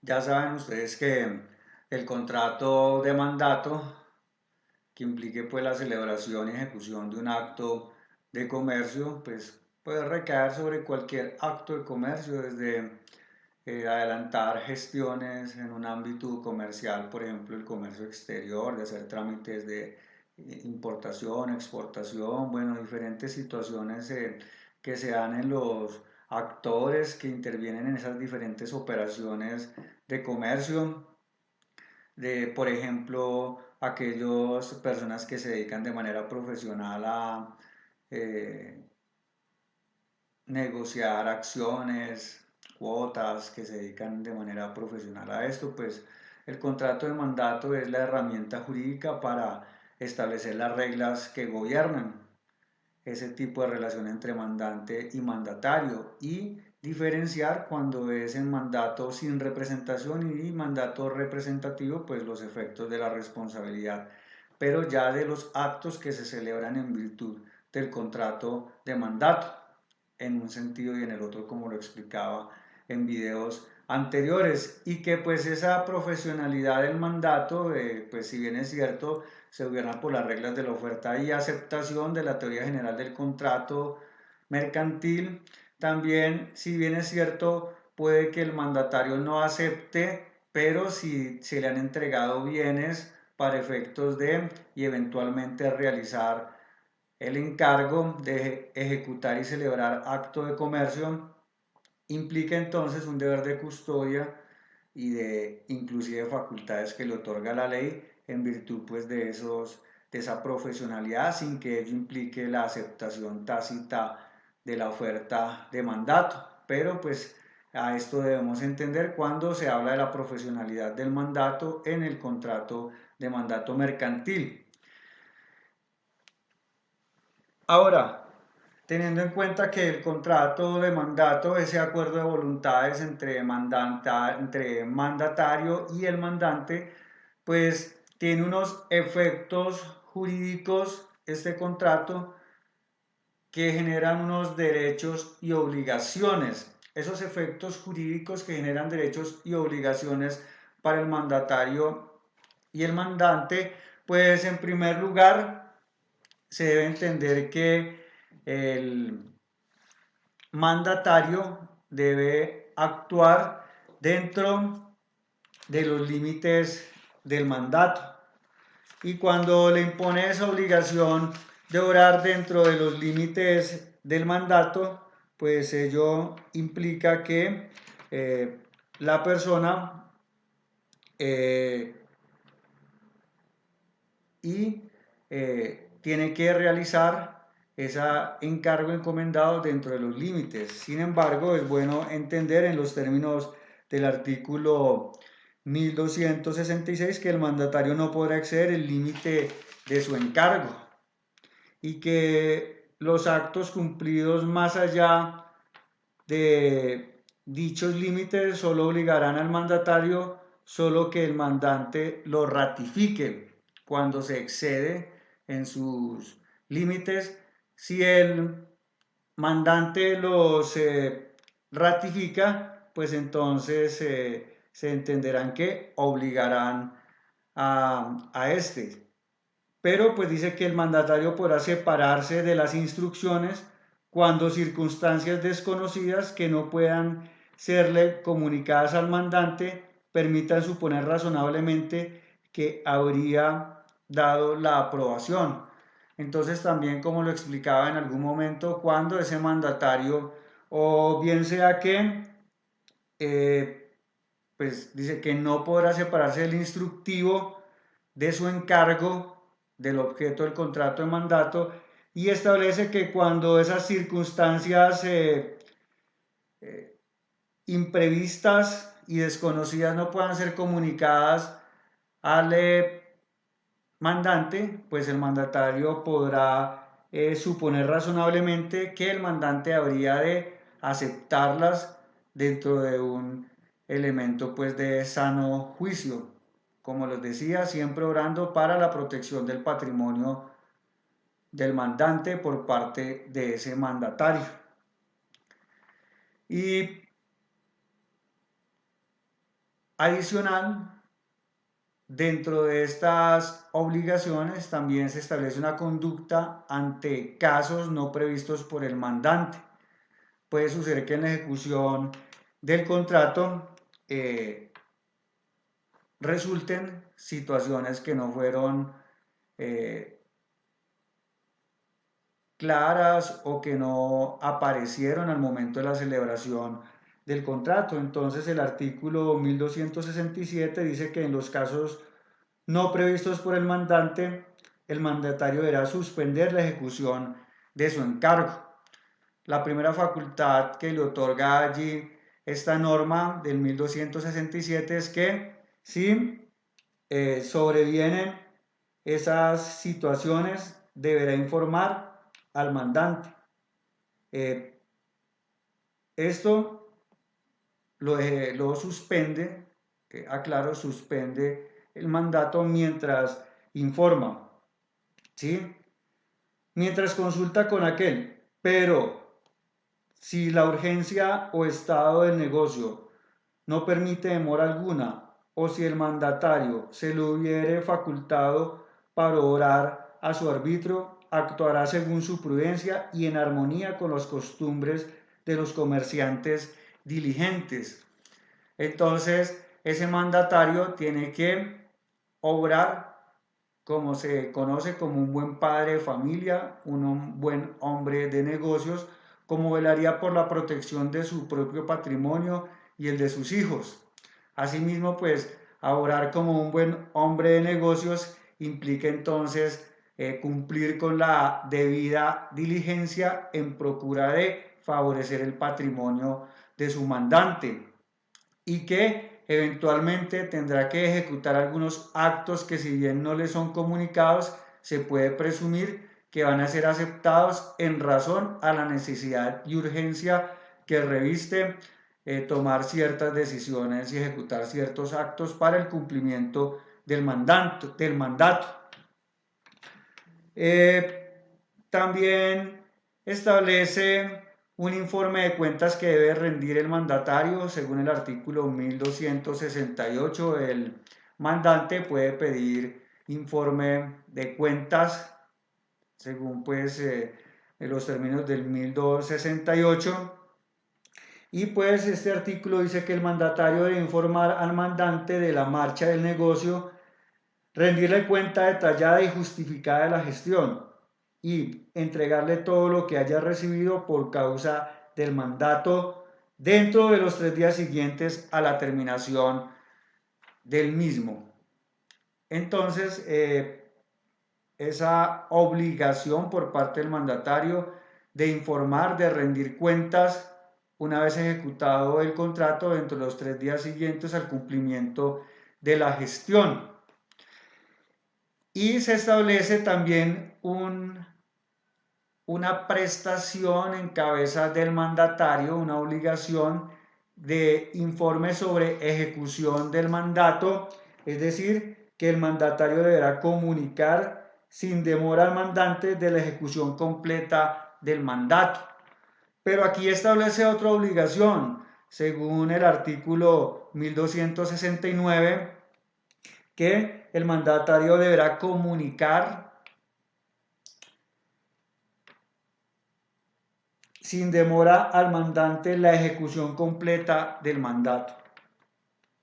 Ya saben ustedes que el contrato de mandato que implique pues la celebración y ejecución de un acto de comercio, pues puede recaer sobre cualquier acto de comercio, desde adelantar gestiones en un ámbito comercial, por ejemplo el comercio exterior, de hacer trámites de importación, exportación, bueno, diferentes situaciones que se dan en los actores que intervienen en esas diferentes operaciones de comercio, de, por ejemplo, aquellas personas que se dedican de manera profesional a eh, negociar acciones, cuotas, que se dedican de manera profesional a esto, pues el contrato de mandato es la herramienta jurídica para establecer las reglas que gobiernan ese tipo de relación entre mandante y mandatario y diferenciar cuando es en mandato sin representación y mandato representativo, pues los efectos de la responsabilidad, pero ya de los actos que se celebran en virtud del contrato de mandato, en un sentido y en el otro, como lo explicaba en videos anteriores, y que pues esa profesionalidad del mandato, pues si bien es cierto, se gobierna por las reglas de la oferta y aceptación de la teoría general del contrato mercantil. También, si bien es cierto, puede que el mandatario no acepte, pero si se le han entregado bienes para efectos de y eventualmente realizar el encargo de ejecutar y celebrar acto de comercio, implica entonces un deber de custodia y de inclusive facultades que le otorga la ley en virtud pues de esa profesionalidad, sin que ello implique la aceptación tácita de la oferta de mandato. Pero pues a esto debemos entender cuando se habla de la profesionalidad del mandato en el contrato de mandato mercantil. Ahora, teniendo en cuenta que el contrato de mandato, ese acuerdo de voluntades entre mandatario y el mandante, pues tiene unos efectos jurídicos, este contrato, que generan unos derechos y obligaciones. Esos efectos jurídicos que generan derechos y obligaciones para el mandatario y el mandante, pues en primer lugar se debe entender que el mandatario debe actuar dentro de los límites del mandato. Y cuando le impone esa obligación de orar dentro de los límites del mandato, pues ello implica que la persona eh, y tiene que realizar ese encargo encomendado dentro de los límites. Sin embargo, es bueno entender en los términos del artículo 1266 que el mandatario no podrá exceder el límite de su encargo y que los actos cumplidos más allá de dichos límites solo obligarán al mandatario solo que el mandante lo ratifique cuando se excede en sus límites. Si el mandante los ratifica, pues entonces se entenderán que obligarán a este. Pero pues dice que el mandatario podrá separarse de las instrucciones cuando circunstancias desconocidas que no puedan serle comunicadas al mandante permitan suponer razonablemente que habría dado la aprobación. Entonces también, como lo explicaba en algún momento, cuando ese mandatario, o bien sea que eh, pues dice que no podrá separarse del instructivo de su encargo del objeto del contrato de mandato, y establece que cuando esas circunstancias eh, imprevistas y desconocidas no puedan ser comunicadas al mandante, pues el mandatario podrá suponer razonablemente que el mandante habría de aceptarlas dentro de un elemento pues de sano juicio, como les decía, siempre orando para la protección del patrimonio del mandante por parte de ese mandatario. Y Adicional, dentro de estas obligaciones también se establece una conducta ante casos no previstos por el mandante. Puede suceder que en la ejecución del contrato resulten situaciones que no fueron claras o que no aparecieron al momento de la celebración del contrato. Entonces el artículo 1267 dice que en los casos no previstos por el mandatario deberá suspender la ejecución de su encargo. La primera facultad que le otorga allí esta norma del 1267 es que si sobrevienen esas situaciones, deberá informar al mandante. Esto lo suspende, aclaro, suspende el mandato mientras informa, ¿sí? Mientras consulta con aquel, pero si la urgencia o estado del negocio no permite demora alguna, o si el mandatario se lo hubiere facultado para obrar a su arbitrio, actuará según su prudencia y en armonía con las costumbres de los comerciantes diligentes. Entonces, ese mandatario tiene que obrar como se conoce como un buen padre de familia, un buen hombre de negocios, como velaría por la protección de su propio patrimonio y el de sus hijos. Asimismo, pues, obrar como un buen hombre de negocios implica entonces cumplir con la debida diligencia en procura de favorecer el patrimonio de su mandante y que eventualmente tendrá que ejecutar algunos actos que si bien no le son comunicados, se puede presumir que van a ser aceptados en razón a la necesidad y urgencia que reviste tomar ciertas decisiones y ejecutar ciertos actos para el cumplimiento del mandato. También establece un informe de cuentas que debe rendir el mandatario. Según el artículo 1268, el mandante puede pedir informe de cuentas según pues los términos del 1268. Y pues este artículo dice que el mandatario debe informar al mandante de la marcha del negocio, rendirle cuenta detallada y justificada de la gestión y entregarle todo lo que haya recibido por causa del mandato dentro de los 3 días siguientes a la terminación del mismo. Entonces, esa obligación por parte del mandatario de informar, de rendir cuentas una vez ejecutado el contrato dentro de los 3 días siguientes al cumplimiento de la gestión. Y se establece también una prestación en cabeza del mandatario, una obligación de informe sobre ejecución del mandato, es decir, que el mandatario deberá comunicar sin demora al mandante de la ejecución completa del mandato. Pero aquí establece otra obligación, según el artículo 1269, que el mandatario deberá comunicar sin demora al mandante la ejecución completa del mandato.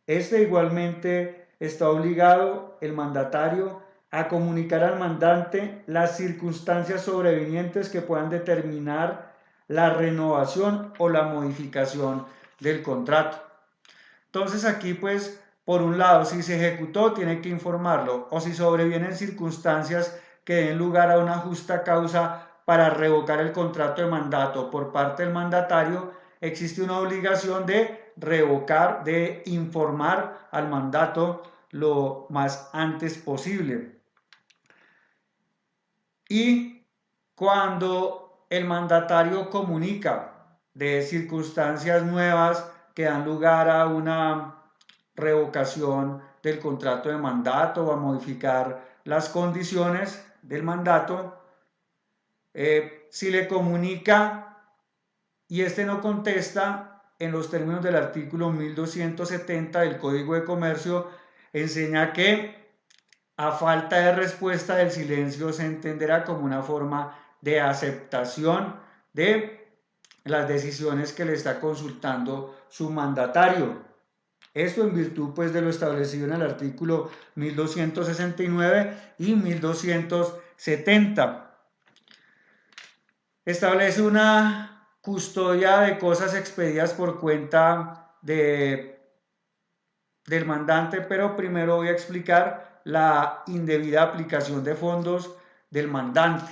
Igualmente está obligado el mandatario a comunicar al mandante las circunstancias sobrevinientes que puedan determinar la renovación o la modificación del contrato. Entonces aquí pues por un lado si se ejecutó tiene que informarlo, o si sobrevienen circunstancias que den lugar a una justa causa para revocar el contrato de mandato por parte del mandatario, existe una obligación de revocar, de informar al mandato lo más antes posible. Y cuando el mandatario comunica de circunstancias nuevas que dan lugar a una revocación del contrato de mandato o a modificar las condiciones del mandato, si le comunica y este no contesta, en los términos del artículo 1270 del Código de Comercio, enseña que a falta de respuesta del silencio se entenderá como una forma de aceptación de las decisiones que le está consultando su mandatario. Esto en virtud pues de lo establecido en el artículo 1269 y 1270. Establece una custodia de cosas expedidas por cuenta del mandante, pero primero voy a explicar la indebida aplicación de fondos del mandante.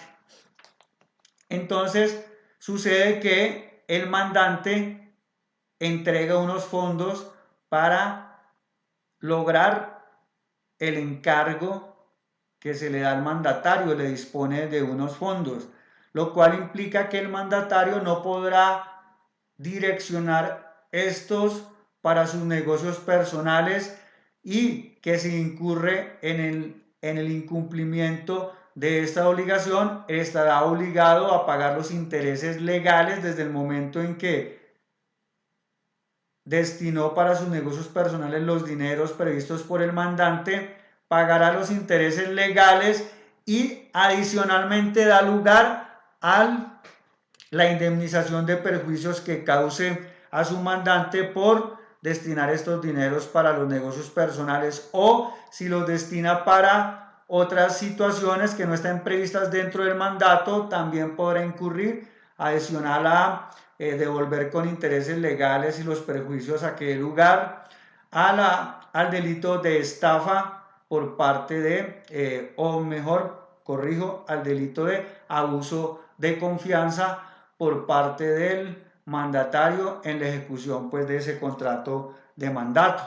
Entonces, sucede que el mandante entrega unos fondos para lograr el encargo que se le da al mandatario, le dispone de unos fondos, lo cual implica que el mandatario no podrá direccionar estos para sus negocios personales y que si incurre en el incumplimiento de esta obligación, estará obligado a pagar los intereses legales desde el momento en que destinó para sus negocios personales los dineros previstos por el mandante, pagará los intereses legales y adicionalmente da lugar a la indemnización de perjuicios que cause a su mandante por destinar estos dineros para los negocios personales, o si los destina para otras situaciones que no están previstas dentro del mandato, también podrá incurrir adicional a devolver con intereses legales y los perjuicios a que dé lugar al delito de estafa por parte de, o mejor, corrijo, al delito de abuso de confianza por parte del mandatario en la ejecución pues, de ese contrato de mandato.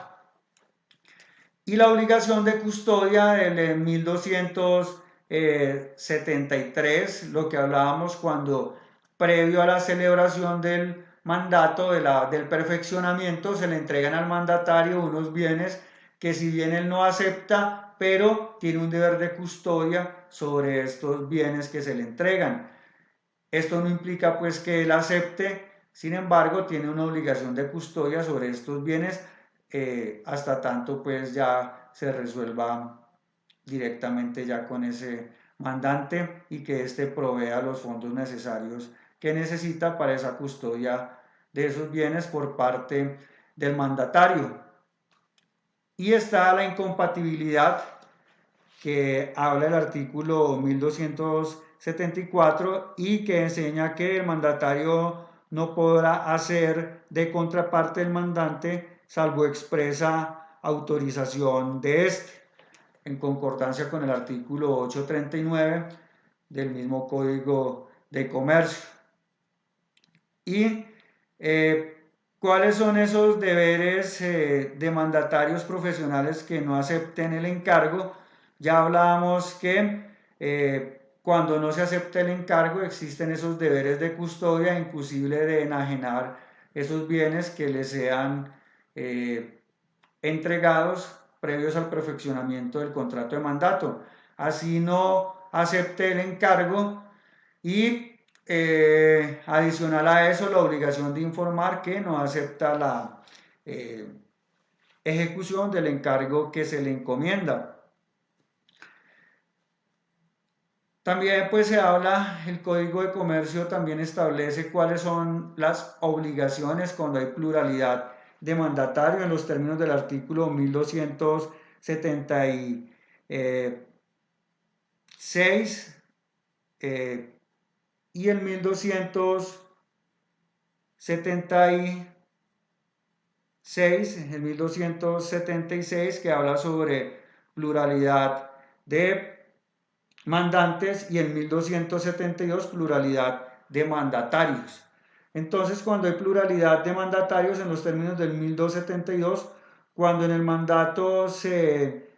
Y la obligación de custodia del 1273, lo que hablábamos cuando previo a la celebración del mandato, del perfeccionamiento, se le entregan al mandatario unos bienes que si bien él no acepta, pero tiene un deber de custodia sobre estos bienes que se le entregan. Esto no implica pues que él acepte, sin embargo tiene una obligación de custodia sobre estos bienes hasta tanto pues ya se resuelva directamente ya con ese mandante y que éste provea los fondos necesarios que necesita para esa custodia de esos bienes por parte del mandatario. Y está la incompatibilidad que habla el artículo 1274 y que enseña que el mandatario no podrá hacer de contraparte del mandante salvo expresa autorización de este, en concordancia con el artículo 839 del mismo Código de Comercio. Y ¿cuáles son esos deberes de mandatarios profesionales que no acepten el encargo? Ya hablábamos que cuando no se acepta el encargo existen esos deberes de custodia, inclusive de enajenar esos bienes que les sean entregados previos al perfeccionamiento del contrato de mandato. Así no acepte el encargo y adicional a eso la obligación de informar que no acepta la ejecución del encargo que se le encomienda. También pues se habla, el Código de Comercio también establece cuáles son las obligaciones cuando hay pluralidad de mandatarios en los términos del artículo 1276 y el 1276 que habla sobre pluralidad de mandantes y el 1272 pluralidad de mandatarios. Entonces, cuando hay pluralidad de mandatarios en los términos del 1272, cuando en el mandato se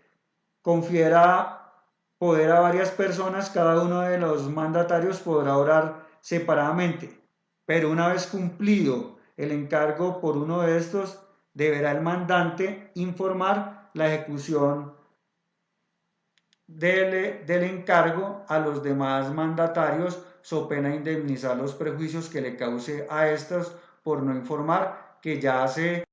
confiera poder a varias personas, cada uno de los mandatarios podrá orar separadamente, pero una vez cumplido el encargo por uno de estos, deberá el mandante informar la ejecución del encargo a los demás mandatarios, so pena indemnizar los prejuicios que le cause a estos por no informar que ya hace